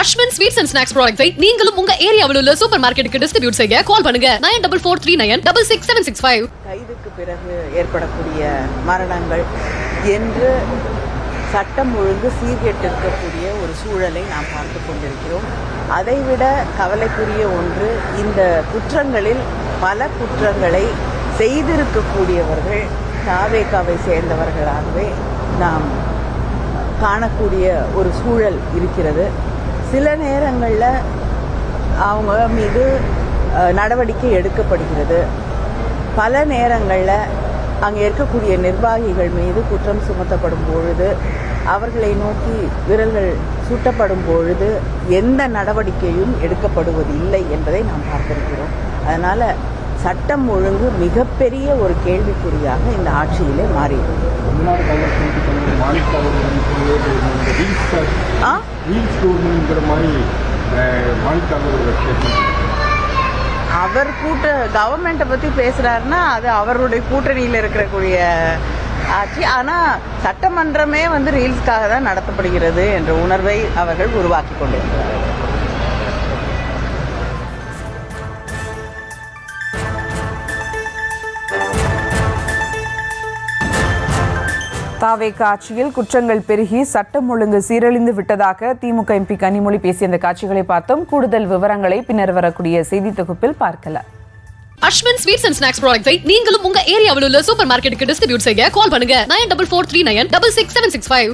Ashwin sweets and snacks ப்ராடக்ட்ஸை நீங்களும் உங்க ஏரியாவில் உள்ள சூப்பர் மார்க்கெட்டுக்கு டிஸ்ட்ரிபியூட் செய்ய கால் பண்ணுங்க 9443966765. கைதுக்கு பிறகு ஏற்படக்கூடிய மரணங்கள் என்று சட்டம் ஒழுங்கு சீர்கெட்டிருக்கக்கூடிய ஒரு சூழலை நாம் பார்த்து கொண்டிருக்கிறோம். அதைவிட கவலைக்குரிய ஒன்று, இந்த குற்றங்களில் பல குற்றங்களை செய்திருக்கக்கூடியவர்கள் தாவேகாவை சேர்ந்தவர்களாகவே நாம் காணக்கூடிய ஒரு சூழல் இருக்கிறது. சில நேரங்களில் அவங்க மீது நடவடிக்கை எடுக்கப்படுகிறது. பல நேரங்களில் அங்கே இருக்கக்கூடிய நிர்வாகிகள் மீது குற்றம் சுமத்தப்படும் பொழுது, அவர்களை நோக்கி விரல்கள் சூட்டப்படும் பொழுது எந்த நடவடிக்கையும் எடுக்கப்படுவது இல்லை என்பதை நாம் பார்த்திருக்கிறோம். அதனால் சட்டம் ஒழுங்கு மிகப்பெரிய ஒரு கேள்விக்குறியாக இந்த ஆட்சியிலே மாறியது. அவர் கவர்மெண்ட்டை பற்றி பேசுகிறாருன்னா அது அவருடைய கூட்டணியில் இருக்கக்கூடிய ஆட்சி. ஆனால் சட்டமன்றமே ரீல்ஸ்க்காக தான் நடத்தப்படுகிறது என்ற உணர்வை அவர்கள் உருவாக்கி கொண்டிருக்கிறார்கள். தாவேகா ஆட்சியில் குற்றங்கள் பெருகி சட்டம் ஒழுங்கு சீரழிந்து விட்டதாக திமுக எம்பி கனிமொழி பேசிய இந்த காட்சிகளை பார்த்தோம். கூடுதல் விவரங்களை பின்னர் வரக்கூடிய செய்தி தொகுப்பில் பார்க்கலாம். அஸ்வின் ஸ்வீட்ஸ் அண்ட் ஸ்நாக்ஸ் ப்ராடக்ட்ஸை நீங்களும் உங்க ஏரியாவில் உள்ள சூப்பர் மார்க்கெட்டுக்கு டிஸ்ட்ரிபியூட் செய்ய கால் பண்ணுங்க 9443966765.